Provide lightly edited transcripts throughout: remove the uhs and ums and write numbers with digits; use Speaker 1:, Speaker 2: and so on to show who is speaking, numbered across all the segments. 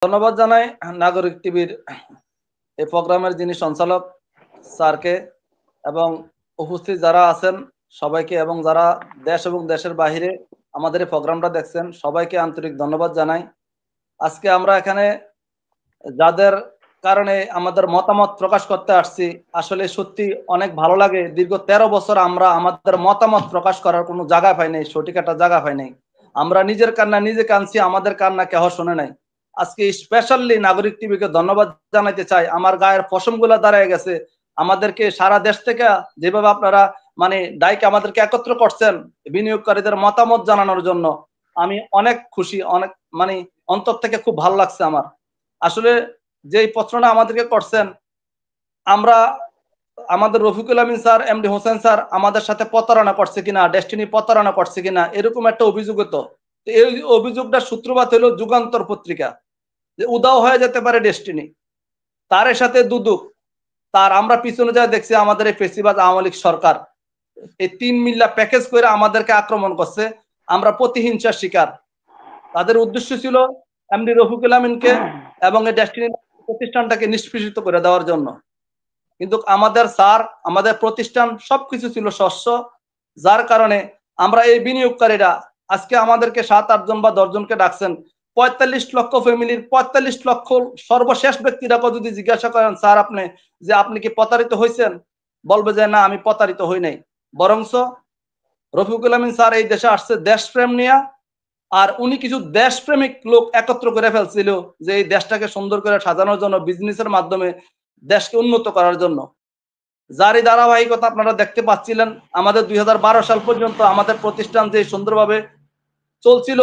Speaker 1: ধন্যবাদ জানাই নাগরিক টিভির এই প্রোগ্রামের যিনি সঞ্চালক স্যারকে এবং উপস্থিত যারা আছেন সবাইকে এবং যারা দেশ এবং দেশের বাহিরে আমাদের এই প্রোগ্রামটা দেখছেন সবাইকে আন্তরিক ধন্যবাদ জানাই। আজকে আমরা এখানে যাদের কারণে আমাদের মতামত প্রকাশ করতে আসছি, আসলে সত্যি অনেক ভালো লাগে। দীর্ঘ 13 বছর আমরা আমাদের মতামত প্রকাশ করার কোনো জায়গা পাই নাই, সঠিক একটা জায়গা পাই নাই। আমরা নিজের কান্না নিজে কাঁদছি, আমাদের কান্না কেহ শোনে নাই। আজকে স্পেশালি নাগরিক টিভিকে ধন্যবাদ জানাইতে চাই, আমার গায়ের পশমগুলা দাঁড়ায় গেছে। আমাদেরকে সারা দেশ থেকে যেভাবে আপনারা ডাইকে আমাদেরকে একত্র করছেন বিনিয়োগকারীদের মতামত জানানোর জন্য, আমি অনেক খুশি, অনেক অন্তর থেকে খুব ভালো লাগছে আমার। আসলে যে প্রশ্নটা আমাদেরকে করছেন, আমরা আমাদের রফিকুল আমিন স্যার, এমডি হোসেন স্যার আমাদের সাথে প্রতারণা করছে কিনা, ডেস্টিনি প্রতারণা করছে কিনা, এরকম একটা অভিযোগ তো। এই অভিযোগটা সূত্রপাত হলো যুগান্তর পত্রিকা, যে উদাও হয়ে যেতে পারে ডেস্টিনি, তার সাথে দুদুক, তার আমরা পিছনে যা দেখছি আমাদের এই ফেসিবাদ আওয়ামী লীগ সরকার এই 3 মিল্লা প্যাকেজ করে আমাদেরকে আক্রমণ করছে। আমরা প্রতিহিংসার শিকার। তাদের উদ্দেশ্য ছিল এমডি রফিকুল আমিনকে এবং এই ডেস্টিনি প্রতিষ্ঠানটাকে নিষ্পেষিত করে দেওয়ার জন্য। কিন্তু আমাদের স্যার, আমাদের প্রতিষ্ঠান সবকিছু ছিল স্বচ্ছ, যার কারণে আমরা এই বিনিয়োগকারীরা আজকে আমাদেরকে 7-8 জন বা 10 জনকে ডাকছেন। 45 লক্ষ ফ্যামিলির 45 লক্ষ সর্বশেষ ব্যক্তিরা যদি জিজ্ঞাসা করেন স্যার আপনি কি প্রতারিত হয়েছেন, বলবে যে না আমি প্রতারিত হই নাই। বরংস রফিকুল আমিন স্যার এই দেশে আসছে দেশপ্রেম নিয়ে, আর উনি কিছু দেশপ্রেমিক লোক একত্র করে ফেলছিল যে এই দেশটাকে সুন্দর করে সাজানোর জন্য, বিজনেসের মাধ্যমে দেশকে উন্নত করার জন্য। যারই ধারাবাহিকতা আপনারা দেখতে পাচ্ছিলেন। আমাদের 2012 সাল পর্যন্ত আমাদের প্রতিষ্ঠান যে সুন্দরভাবে চলছিল,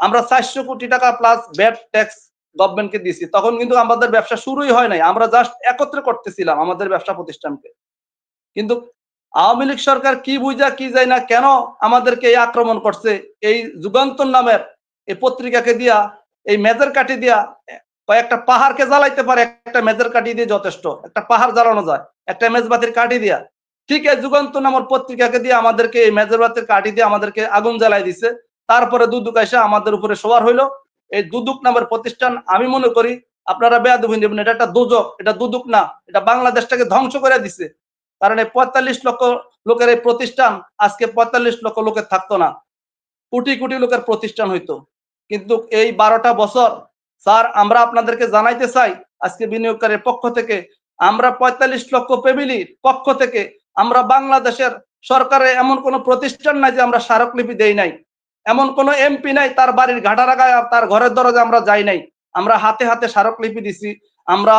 Speaker 1: আমরা 400 কোটি টাকা প্লাস ভ্যাট ট্যাক্স গভর্নমেন্টকে দিয়েছি। তখন কিন্তু আমাদের ব্যবসা শুরুই হয় নাই, আমরা জাস্ট একত্রে করতেছিলাম আমাদের ব্যবসা প্রতিষ্ঠানকে। কিন্তু আওয়ামী লীগ সরকার কি বুঝা কি যায় না কেন আমাদেরকে এই আক্রমণ করছে, এই যুগান্তর নামের এই পত্রিকাকে দিয়া, এই মেজর কাঠি দিয়া কয়েকটা পাহাড়কে জ্বালাইতে পারে, একটা মেজর কাঠি দিয়ে যথেষ্ট, একটা পাহাড় জ্বালানো যায় একটা মেজবাতির কাঠি দিয়া। ঠিক এই যুগান্তর নামের পত্রিকাকে দিয়ে আমাদেরকে এই মেজবাতির কাঠি দিয়ে আমাদেরকে আগুন জ্বালাই দিছে। তারপরে দুদুক এসে আমাদের উপরে সবার হইলো। এই দুদুক নামের প্রতিষ্ঠান আমি মনে করি আপনারা বেয়াদবি নেবেন, এটা একটা দুজক, এটা দুদুক না, এটা বাংলাদেশটাকে ধ্বংস করে দিছে। কারণ এই 45 লক্ষ লোকের এই প্রতিষ্ঠান আজকে 45 লক্ষ লোকের থাকতো না, কোটি কোটি লোকের প্রতিষ্ঠান হইতো। কিন্তু এই 12টা বছর স্যার আমরা আপনাদেরকে জানাইতে চাই, আজকে বিনিয়োগকারীর পক্ষ থেকে আমরা 45 লক্ষ ফ্যামিলির পক্ষ থেকে আমরা বাংলাদেশের সরকারের এমন কোন প্রতিষ্ঠান নাই যে আমরা স্মারকলিপি দেই নাই, এমন কোন এমপি নাই তার বাড়ির ঘাটারাগায় তার ঘরের দরজা আমরা যাই নাই, আমরা হাতে হাতে স্মারকলিপি দিছি। আমরা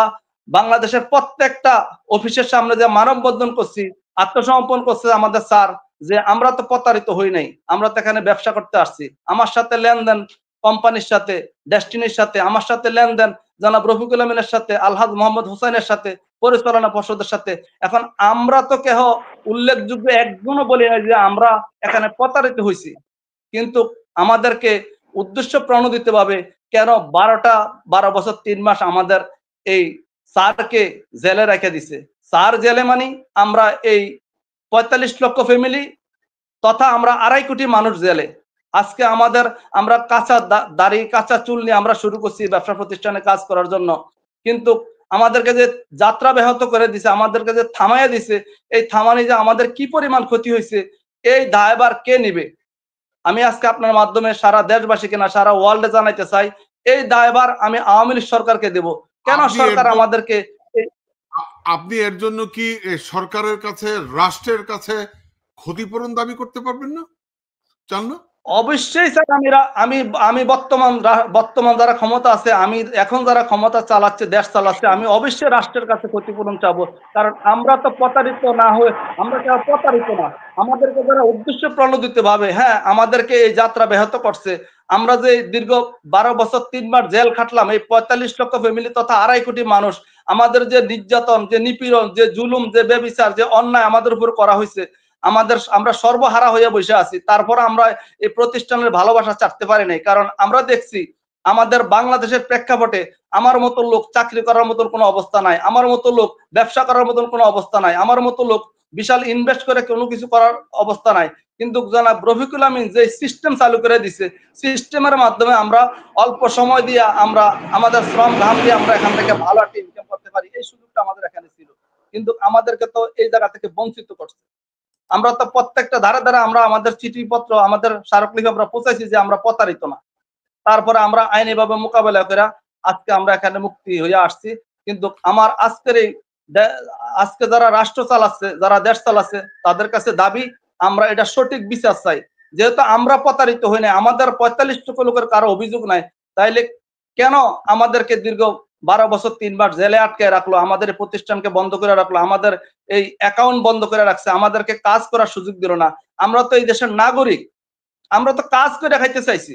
Speaker 1: বাংলাদেশের প্রত্যেকটা অফিসের সামনে যে মানববন্ধন করছি, আত্মসমর্পণ করছে আমাদের স্যার, যে আমরা তো প্রতারিত হই নাই, আমরা তো এখানে ব্যবসা করতে আসছি। আমার সাথে লেনদেন কোম্পানির সাথে, ডেস্টিনির সাথে, আমার সাথে লেনদেন জনাব রফিকুল আমিনের সাথে, আলহাজ মোহাম্মদ হোসেনের সাথে, পরিচালনা পর্ষদের সাথে। এখন আমরা তো কেহ উল্লেখযোগ্য একজনও বলি না যে আমরা এখানে প্রতারিত হয়েছি। কিন্তু আমাদেরকে উদ্দেশ্য প্রণোদিত ভাবে কেন 12 বছর 3 মাস আমাদের এই স্যারকে জেলে রেখে দিছে। স্যার জেলে আমরা এই 45 লক্ষ ফ্যামিলি তথা আমরা 2.5 কোটি মানুষ জেলে। আজকে আমরা কাঁচা দাড়ি কাঁচা চুল নিয়ে আমরা শুরু করছি ব্যবসা প্রতিষ্ঠানে কাজ করার জন্য, কিন্তু আমাদেরকে যে যাত্রা ব্যাহত করে দিছে, আমাদেরকে যে থামাইয়া দিছে, এই থামানি যে আমাদের কি পরিমাণ ক্ষতি হয়েছে এই দায়ভার কে নিবে? আমি আজকে আপনার মাধ্যমে সারা দেশবাসীকে না সারা ওয়ার্ল্ডে জানাইতে চাই, এই দায়ভার আমি আওয়ামী লীগ সরকারকে দেব। কেন সরকার আমাদেরকে,
Speaker 2: আপনি এর জন্য কি সরকারের কাছে, রাষ্ট্রের কাছে ক্ষতিপূরণ দাবি করতে পারবেন না, চান না?
Speaker 1: অবশ্যই স্যার, আমি বর্তমান যারা ক্ষমতা আছে, আমি এখন যারা ক্ষমতা চালাচ্ছে, দেশ চালাচ্ছে, আমি অবশ্যই রাষ্ট্রের কাছে ক্ষতিপূরণ চাবো। কারণ আমরা তো প্রতারিত না হয়ে, আমরা কেউ প্রতারিত না, আমাদেরকে যারা উদ্দেশ্য প্রণোদিত ভাবে আমাদেরকে এই যাত্রা ব্যাহত করছে। আমরা যে দীর্ঘ 12 বছর 3 মাস জেল খাটলাম, এই 45 লক্ষ ফ্যামিলি তথা 2.5 কোটি মানুষ, আমাদের যে নির্যাতন, যে নিপীড়ন, যে জুলুম, যে ব্যভিচার, যে অন্যায় আমাদের উপর করা হয়েছে, আমরা সর্বহারা হয়ে বসে আছি। তারপর আমরা এই প্রতিষ্ঠানের ভালোবাসা চাটতে পারি নাই। কারণ আমরা দেখছি আমাদের বাংলাদেশের প্রেক্ষাপটে আমার মতো লোক চাকরি করার মতন কোনো অবস্থা নাই, আমার মতো লোক ব্যবসা করার মতন কোনো অবস্থা নাই, আমার মতো লোক বিশাল ইনভেস্ট করে কোনো কিছু করার অবস্থা নাই, কিন্তু জনাব রফিকুল আমিন যে সিস্টেম চালু করে দিছে, সিস্টেমের মাধ্যমে আমরা অল্প সময় দিয়ে আমরা আমাদের শ্রম ঘাম দিয়ে আমরা এখান থেকে ভালো একটা ইনকাম করতে পারি, এই সুযোগটা আমাদের এখানে ছিল, কিন্তু আমাদেরকে তো এই জায়গা থেকে বঞ্চিত করছে। আমরা তো প্রত্যেকটা ধারে ধারে আমরা আমাদের চিঠিপত্র, আমাদের স্মারকলিপি আমরা পৌঁছাইছি যে আমরা প্রতারিত না। তারপরে আমরা আইনিভাবে মোকাবেলা করে আজকে আমরা এখানে মুক্তি হয়ে আসছি। কিন্তু আমার আজকে যারা রাষ্ট্র চালাচ্ছে, যারা দেশ চালাচ্ছে, তাদের কাছে দাবি আমরা এটা সঠিক বিচার চাই। যেহেতু আমরা প্রতারিত হই নাই, আমাদের ৪৫ লক্ষ লোকের কারো অভিযোগ নাই, তাইলে কেন আমাদেরকে দীর্ঘ 12 বছর 3 বার জেলে আটকে রাখলো, আমাদের প্রতিষ্ঠানকে বন্ধ করে রাখলো, আমাদের এই অ্যাকাউন্ট বন্ধ করে রাখছে, আমাদেরকে কাজ করার সুযোগ দিল না। আমরা তো এই দেশের নাগরিক, আমরা তো কাজ করে খাইতে চাইছি,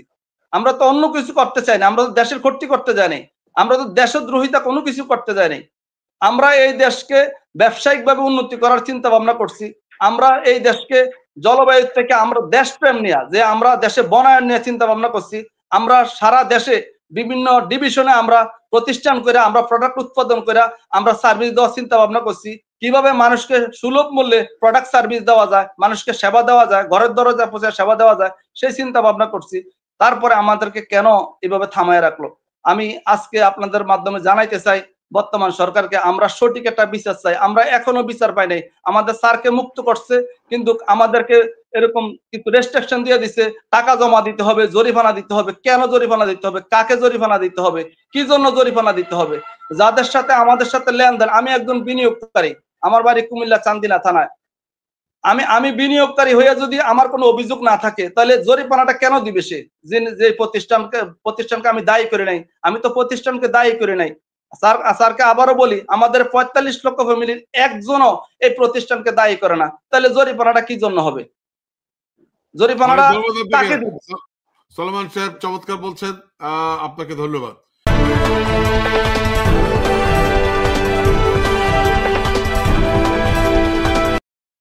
Speaker 1: আমরা তো অন্য কিছু করতে চাই না, আমরা তো দেশের ক্ষতি করতে যাই নাই, আমরা তো দেশদ্রোহিতা কোনো কিছু করতে যাই নাই। আমরা এই দেশকে ব্যবসায়িকভাবে উন্নতি করার চিন্তা ভাবনা করছি। আমরা এই দেশকে জলবায়ু থেকে আমরা দেশপ্রেম নিয়ে, যে আমরা দেশে বনায়ন নিয়ে চিন্তা ভাবনা করছি। আমরা সারা দেশে বিভিন্ন ডিভিশনে আমরা প্রতিষ্ঠান করে, আমরা প্রোডাক্ট উৎপাদন করে আমরা সার্ভিস দেওয়ার চিন্তা ভাবনা করছি। কিভাবে মানুষকে সুলভ মূল্যে প্রোডাক্ট সার্ভিস দেওয়া যায়, মানুষকে সেবা দেওয়া যায়, ঘরের দরজা পৌঁছে সেবা দেওয়া যায়, সেই চিন্তা ভাবনা করছি। তারপরে আমাদেরকে কেন এভাবে থামায় রাখলো? আমি আজকে আপনাদের মাধ্যমে জানাইতে চাই বর্তমান সরকারকে, আমরা সঠিক একটা বিচার চাই। আমরা এখনো বিচার পাই নাই। আমাদের স্যারকে মুক্ত করছে, কিন্তু আমাদেরকে এরকম কিছু রেস্ট্রিকশন দিয়ে দিছে, টাকা জমা দিতে হবে, জরিমানা দিতে হবে। কেন জরিমানা দিতে হবে? কাকে জরিমানা দিতে হবে? কি জন্য জরিমানা দিতে হবে? যাদের সাথে আমাদের সাথে লেনদেন, আমি একজন বিনিয়োগকারী, আমার বাড়ি কুমিল্লা চান্দিনা থানায়। আমি বিনিয়োগকারী হয়ে যদি আমার কোনো অভিযোগ না থাকে, তাহলে জরিমানাটা কেন দিবে সে? যে প্রতিষ্ঠানকে আমি দায়ী করে নাই, আমি তো প্রতিষ্ঠানকে দায়ী করে নাই। স্যারকে আবারও বলি, আমাদের ৪৫ লক্ষ ফ্যামিলির একজনও এই প্রতিষ্ঠানকে দায়ী করে না, তাহলে জরিমানাটা কি জন্য হবে? জরিমানাটা কাকে দিবে?
Speaker 2: সলোমন সাহেব চমৎকার বলছেন, আপনাকে ধন্যবাদ।